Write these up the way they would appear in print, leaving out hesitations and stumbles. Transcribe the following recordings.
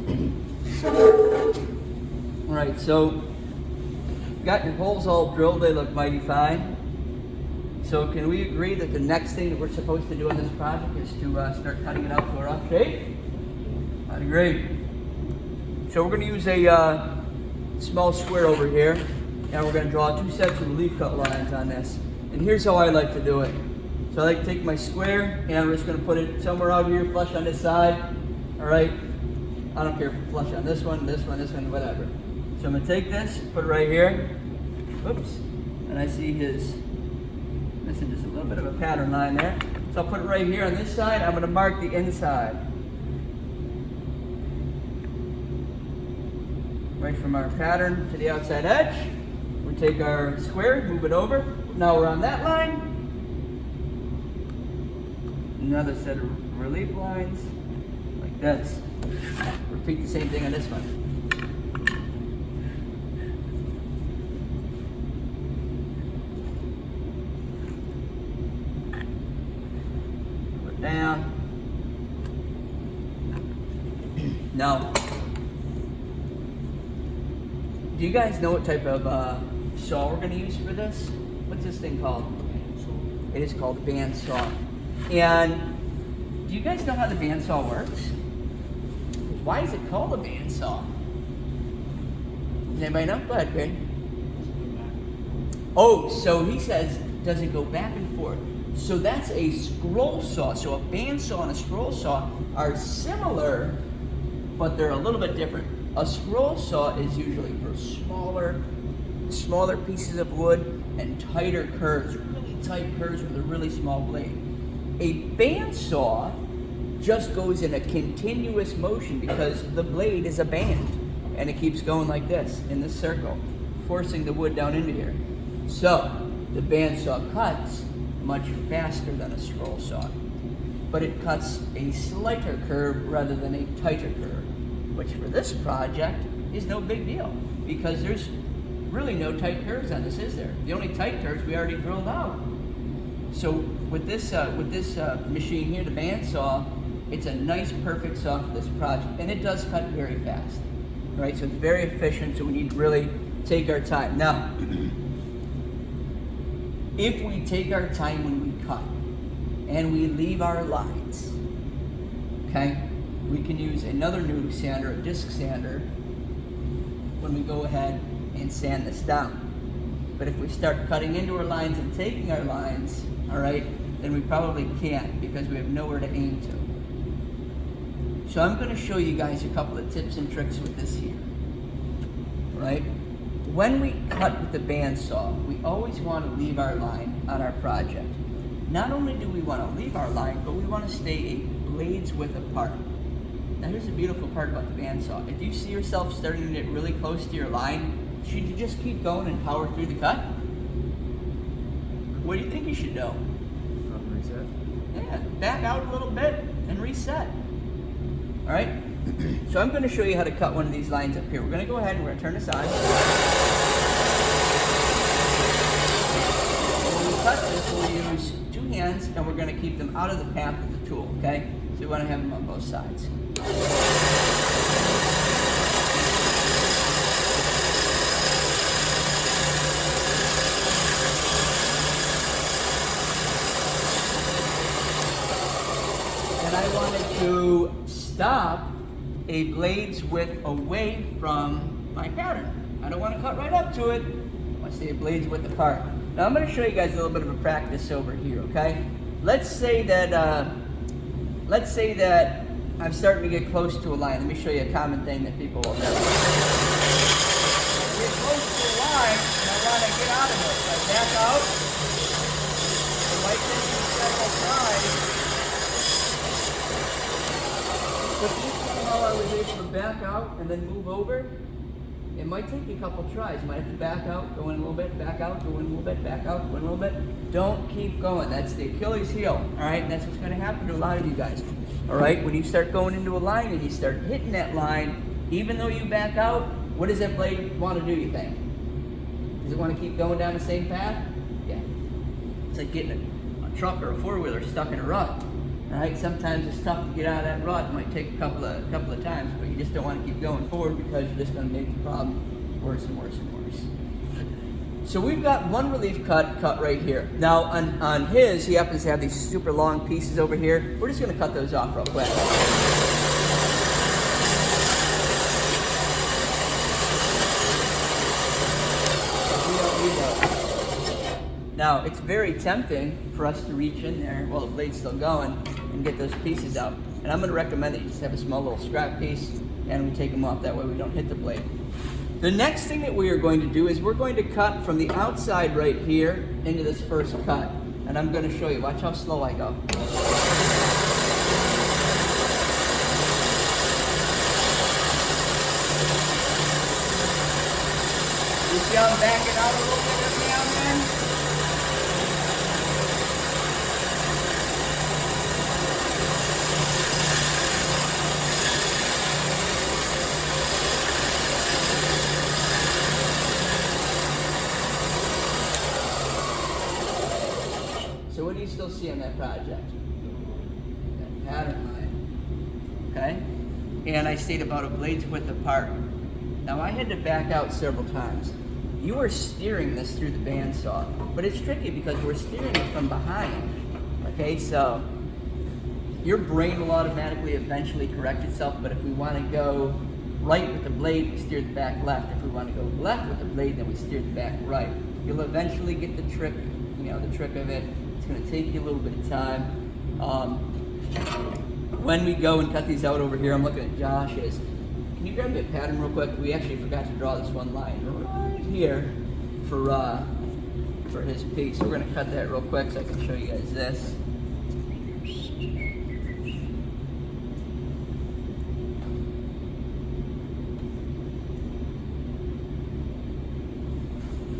All right, so got your holes all drilled. They look mighty fine. So can we agree that the next thing that we're supposed to do on this project is to start cutting it out to a rough shape? I'd agree. So we're going to use a small square over here, and we're going to draw 2 sets of relief cut lines on this. And here's how I like to do it. So I like to take my square, and I'm just going to put it somewhere out here, flush on this side. All right? I don't care if it's flush on this one, whatever. So I'm going to take this, put it right here. Oops. And I see his missing just a little bit of a pattern line there. So I'll put it right here on this side. I'm going to mark the inside. Right from our pattern to the outside edge. We take our square, move it over. Now we're on that line. Another set of relief lines, like this. Repeat the same thing on this one. Put down. Now, do you guys know what type of saw we're going to use for this? What's this thing called? It is called a bandsaw. And do you guys know how the bandsaw works? Why is it called a bandsaw? Does anybody know? Go ahead, Craig. Oh, so he says, does it go back and forth? So that's a scroll saw. So a bandsaw and a scroll saw are similar, but they're a little bit different. A scroll saw is usually for smaller pieces of wood and tighter curves, really tight curves with a really small blade. A bandsaw just goes in a continuous motion because the blade is a band and it keeps going like this in this circle, forcing the wood down into here. So the bandsaw cuts much faster than a scroll saw, but it cuts a slighter curve rather than a tighter curve, which for this project is no big deal because there's really no tight curves on this, is there? The only tight curves we already drilled out. So with this machine here, the bandsaw, it's a nice, perfect saw for this project, and it does cut very fast, right? So it's very efficient, so we need to really take our time. Now, if we take our time when we cut, and we leave our lines, okay, we can use another new sander, a disc sander, when we go ahead and sand this down. But if we start cutting into our lines and taking our lines, all right, then we probably can't because we have nowhere to aim to. So I'm going to show you guys a couple of tips and tricks with this here, right? When we cut with the bandsaw, we always want to leave our line on our project. Not only do we want to leave our line, but we want to stay a blades width apart. Now here's the beautiful part about the bandsaw. If you see yourself starting to get really close to your line, should you just keep going and power through the cut? What do you think you should do? Reset. Yeah, back out a little bit and reset. All right? So I'm going to show you how to cut one of these lines up here. We're going to go ahead and we're going to turn this on. When we cut this, we'll use 2 hands and we're going to keep them out of the path of the tool, okay? So we want to have them on both sides. And I wanted to stop a blade's width away from my pattern. I don't want to cut right up to it. I want to stay a blade's width apart. Now I'm going to show you guys a little bit of a practice over here, okay? Let's say that I'm starting to get close to a line. Let me show you a common thing that people will never do. I get close to a line and I want to get out of it. I back out. It might take me several tries. But you see how I was able to back out and then move over? It might take you a couple tries. You might have to back out, go in a little bit, back out, go in a little bit, back out, go in a little bit. Don't keep going. That's the Achilles heel, all right? And that's what's going to happen to a lot of you guys, all right? When you start going into a line and you start hitting that line, even though you back out, what does that blade want to do, you think? Does it want to keep going down the same path? Yeah. It's like getting a truck or a four-wheeler stuck in a rut. All right, sometimes it's tough to get out of that rut. It might take a couple of times, but you just don't want to keep going forward because you're just going to make the problem worse and worse and worse. So we've got one relief cut right here. Now on his, he happens to have these super long pieces over here. We're just going to cut those off real quick. We don't need those. Now it's very tempting for us to reach in there while the blade's still going and get those pieces out. And I'm going to recommend that you just have a small little scrap piece and we take them off. That way we don't hit the blade. The next thing that we are going to do is we're going to cut from the outside right here into this first cut. And I'm going to show you. Watch how slow I go. You see how I'm backing out a little bit every now and then? So what do you still see on that project? That pattern line, okay? And I stayed about a blade's width apart. Now I had to back out several times. You are steering this through the bandsaw, but it's tricky because we're steering it from behind, okay? So your brain will automatically eventually correct itself, but if we want to go right with the blade, we steer the back left. If we want to go left with the blade, then we steer the back right. You'll eventually get the trick, the trick of it. It's going to take you a little bit of time. When we go and cut these out over here, I'm looking at Josh's. Can you grab me a pattern real quick? We actually forgot to draw this one line right here for his piece. So we're going to cut that real quick so I can show you guys this.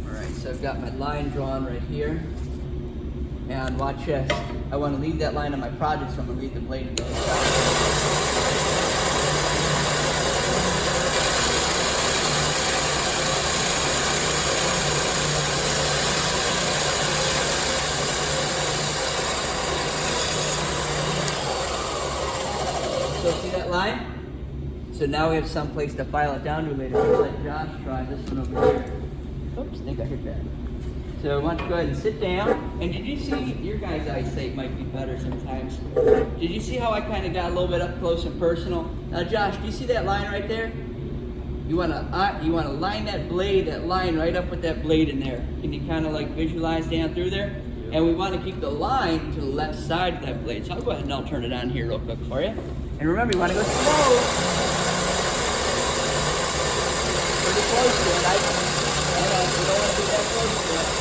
Alright, so I've got my line drawn right here. And watch this. I want to leave that line on my project, so I'm going to leave the blade to the other side. So see that line? So now we have some place to file it down to later. I'm going to let Josh try this one over here. Oops, I think I hit that. So why don't you go ahead and sit down. And did you see, your guys' eyesight might be better sometimes. Did you see how I kind of got a little bit up close and personal? Now Josh, do you see that line right there? You want to line that line right up with that blade in there. Can you kind of like visualize down through there? And we want to keep the line to the left side of that blade. So I'll go ahead and I'll turn it on here real quick for you. And remember, you want to go slow. Pretty close to it. I don't want to be that close to it.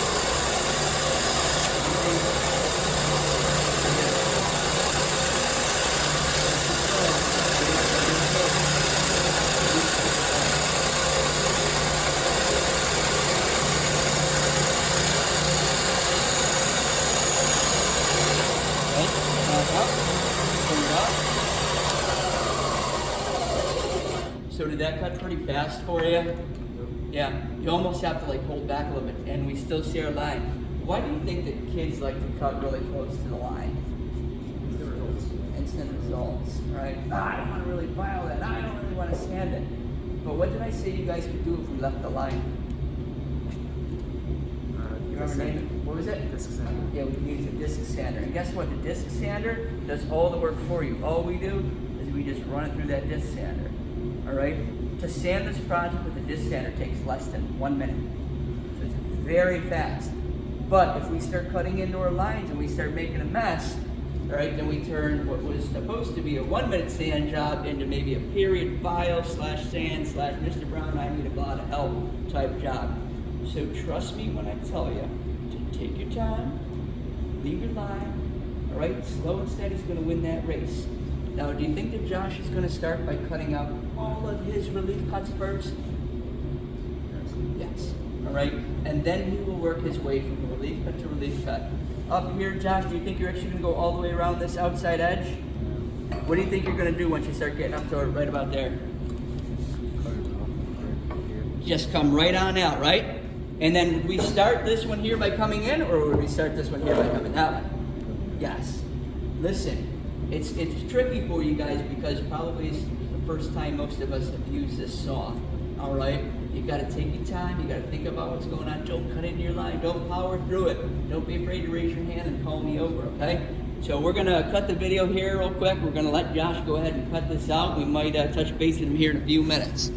So did that cut pretty fast for you? Yeah, you almost have to like hold back a little bit, and we still see our line. Why do you think that kids like to cut really close to the line? Instant results, right? I don't want to really file that. I don't really want to sand it. But what did I say you guys could do if we left the line? You remember naming it? What was it? Disc sander. Yeah, we can use a disc sander. And guess what? The disc sander does all the work for you. All we do is we just run it through that disc sander. All right? To sand this project with a disc sander takes less than 1 minute. So it's very fast. But if we start cutting into our lines and we start making a mess, all right, then we turn what was supposed to be a 1 minute sand job into maybe a period file / sand / Mr. Brown, I need a lot of help type job. So trust me when I tell you to take your time, leave your line, all right? Slow and steady is going to win that race. Now, do you think that Josh is going to start by cutting out all of his relief cuts first? Yes. All right? And then he will work his way from relief cut to relief cut. Up here, Josh, do you think you're actually going to go all the way around this outside edge? What do you think you're going to do once you start getting up to it right about there? Just come right on out, right? And then would we start this one here by coming in, or would we start this one here by coming out? Yes. Listen, It's tricky for you guys because probably it's the first time most of us have used this saw. All right, you got to take your time. You got to think about what's going on. Don't cut into your line. Don't power through it. Don't be afraid to raise your hand and call me over. Okay. So we're gonna cut the video here real quick. We're gonna let Josh go ahead and cut this out. We might touch base with him here in a few minutes.